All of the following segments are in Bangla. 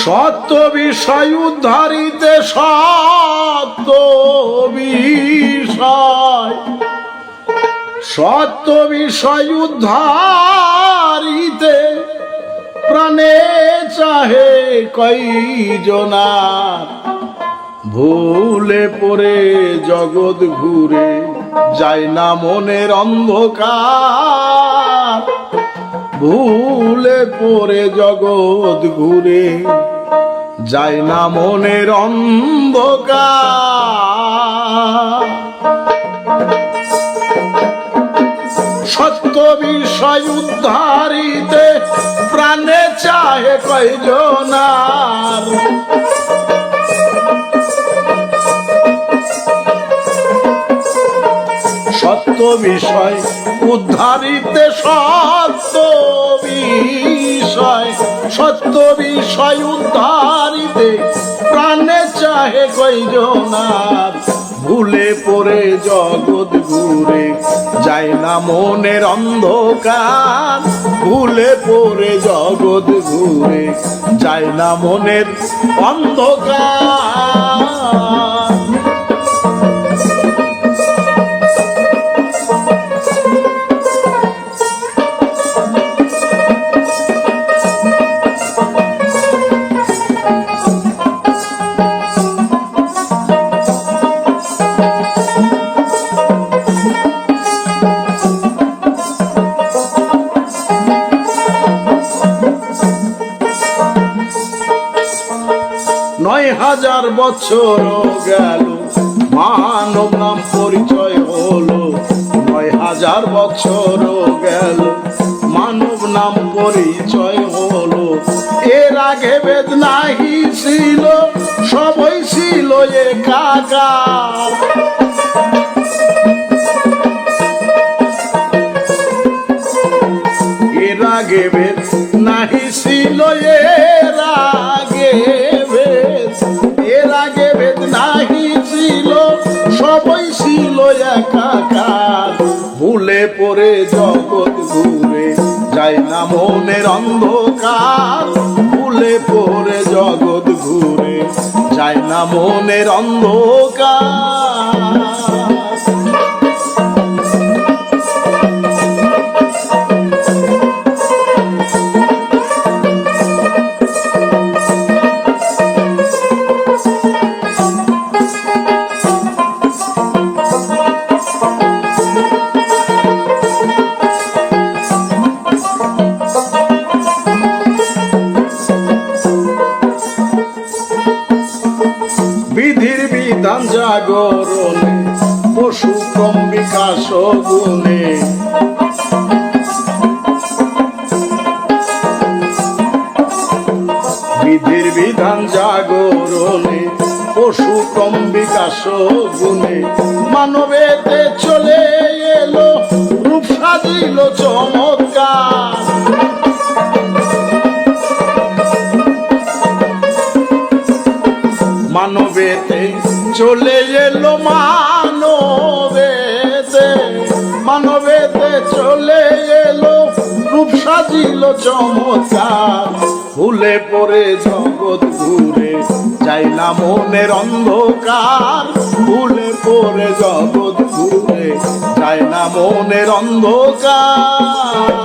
সত্য বিষয় উদ্ধারিতে সত্য বিষয় সত্য বিষয় উদ্ধারিতে প্রাণে চাহে কয়জনা ভুলে পড়ে জগৎ ঘুরে যায় না মনের অন্ধকার ভুলে পড়ে জগৎ ঘুরে যায় না মনের অন্ধকার সত্য বিষয় উদ্ধারিতে প্রাণে চাহে কয়জনার সত্য বিষয় উদ্ধারিতে সত্য বিষয় উদ্ধারিতে প্রাণে চাহে কয়জনার ভুলে পড়ে জগৎ ঘুরে যায় না মনের অন্ধকার ভুলে পড়ে জগৎ ঘুরে যায় না মনের অন্ধকার হাজার বছর গেল মানব নাম পরিচয় হলো ৯,০০০ বছর গেল মানব নাম পরিচয় হলো এর আগে বেদ নাহি ছিল সবই ছিল একাকার এর আগে বেদ নাহি ছিল এর আগে বেদ নাহি ছিল সবই ছিল একাকার ভুলে পড়ে জগৎ ঘুরে যায় না মনের অন্ধকার ভুলে পড়ে জগৎ ঘুরে যায় না মনের অন্ধকার বিধির বিধান জাগরণে পশু ক্রম বিকাশ গুণে বিধির বিধান জাগরণে পশু ক্রম বিকাশ গুণে মানবেতে চলে এলো রূপ সাজিল চমৎকার মানবেতে চলে এলো মানবেতে চলে এলো রূপ সাজিল চমৎকার ভুলে পড়ে জগৎ ঘুরে যায় না মনের অন্ধকার ভুলে পড়ে জগৎ ঘুরে যায় না মনের অন্ধকার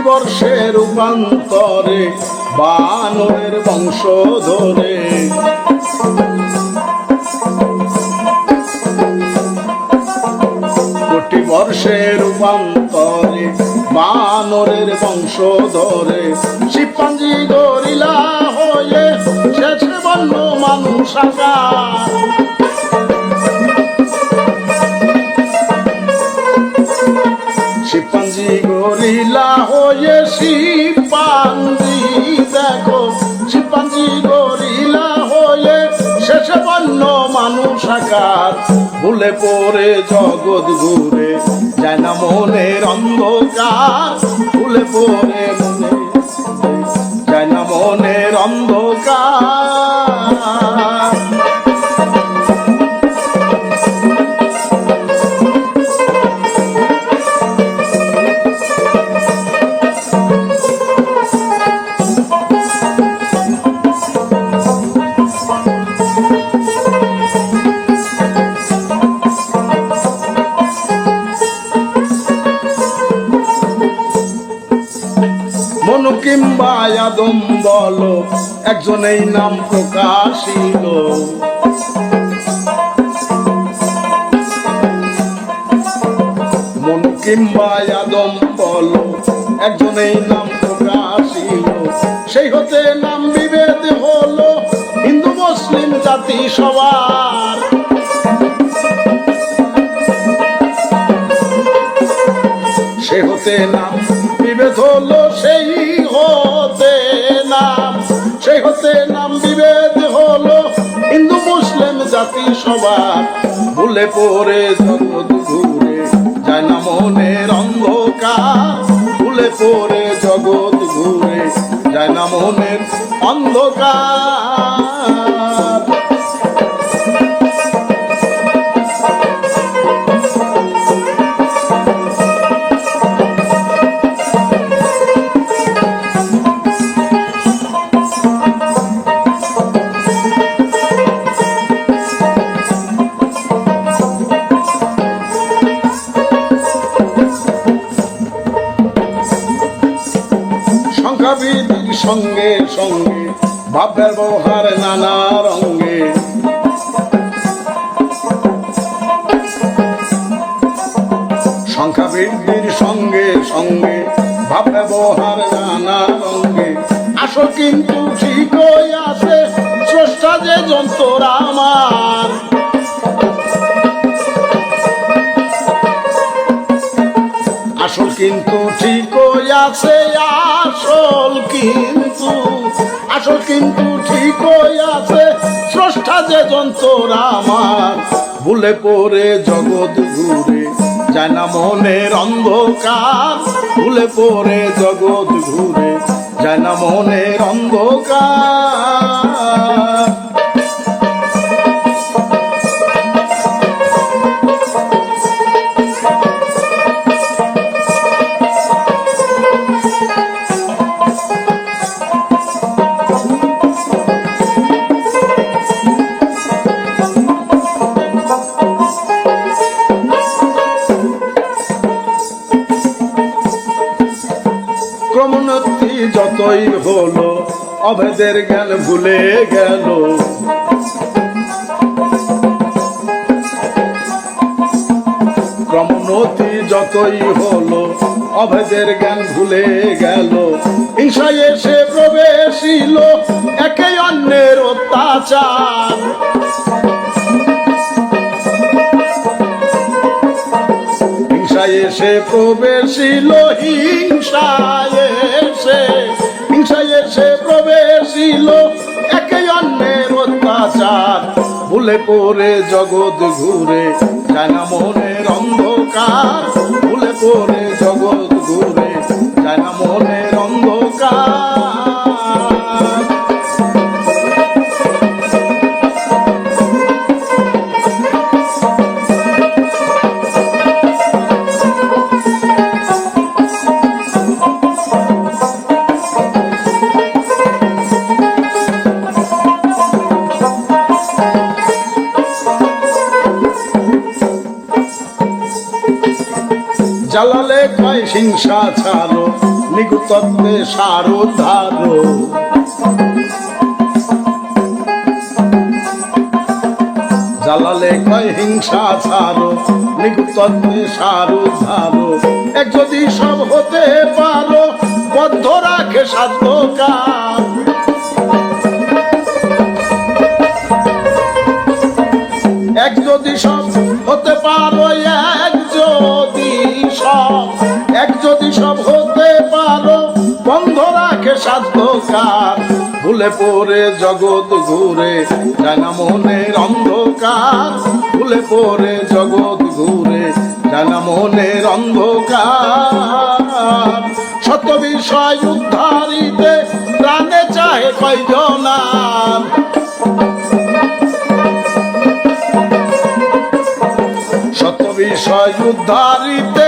বর্ষের রূপান্তরে বানরের বংশ ধরে কোটি বর্ষের রূপান্তরে বানরের বংশ ধরে শিম্পাঞ্জি গরিলা হয়ে শেষে বন্য মানুষ আকার শিম্পাঞ্জি গরিলা হয়ে শিম্পাঞ্জি দেখো শিম্পাঞ্জি গরিলা হয়ে শেষে বন্য মানুষ ভুলে পড়ে জগৎ ঘুরে যায় না মনের অন্ধকার, ভুলে পড়ে মনে যায় না মনের অন্ধকার। মনু কিংবা আদম বলো একজনেই নাম প্রকাশিল, মনু কিংবা আদম বলো একজনেই নাম প্রকাশিল, সেই হতে নাম বিভেদ হলো হিন্দু মুসলিম জাতি সবার। সে হতে নাম বিভেদ হলো সেই হতে নাম বিভেদ হলো হিন্দু মুসলিম জাতি সবার। ভুলে পড়ে জগৎ ঘুরে যায় না মনের অন্ধকার, ভুলে পড়ে জগৎ ঘুরে যায় না মনের অন্ধকার। সংখ্যাবিধির সঙ্গে সঙ্গে ভাব ব্যবহার নানা রঙে, সংখ্যাবিধির সঙ্গে সঙ্গে ভাব ব্যবহার নানা রঙে, আসল কিন্তু ঠিকই আছে স্রষ্টা যে যন্ত্র আমার। আসল কিন্তু ঠিকই আছে, আসল কিন্তু ঠিকই আছে স্রষ্টা যে যন্ত্র আমার। ভুলে পড়ে জগৎ ঘুরে যায় না মনের অন্ধকার, ভুলে পড়ে জগৎ ঘুরে যায় না মনের অন্ধকার। ক্রমোন্নতি যতই হলো অভেদের জ্ঞান ভুলে গেল, ক্রমোন্নতি যতই হলো অভেদের জ্ঞান ভুলে গেল, হিংসায় এসে প্রবেশিল একে অন্যের অত্যাচার। হিংসায় এসে প্রবেশিল হিংসায় এসে প্রবেশিল একে অন্যের অত্যাচার। ভুলে পড়ে জগৎ ঘুরে যায় না মনের অন্ধকার, ভুলে পড়ে জগৎ ঘুরে যায় না মনের অন্ধকার। জালালে কয় হিংসা ছাড়ো নিগুতত্ত্বে সারো ধারো, জালালে কয় হিংসা ছাড়ো নিগুতত্ত্বে সারো ধারো। এক যদি সব হতে পারো বদ্ধ রাখে সাধ্য কার, এক যদি সব হতে পারো এক যদি সব হতে পারো বন্ধ রাখে সাধ্য কার। ভুলে ভুলে পড়ে জগৎ ঘুরে যায় না মনের অন্ধকার, ভুলে পড়ে জগৎ ঘুরে যায় না মনের অন্ধকার। শত বিষয় উদ্ধারিতে প্রাণে চাহে কয়জনার, শত বিষয় উদ্ধারিতে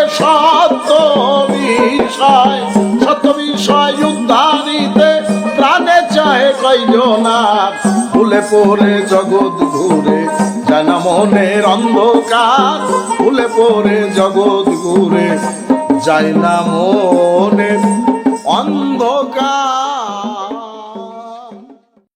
শত বিষয় উদ্ধারিতে প্রাণে চাহে কয়জনার, ভুলে পড়ে জগৎ ঘুরে যায় না মনের অন্ধকার, ভুলে পড়ে জগৎ ঘুরে যায় না মনের অন্ধকার।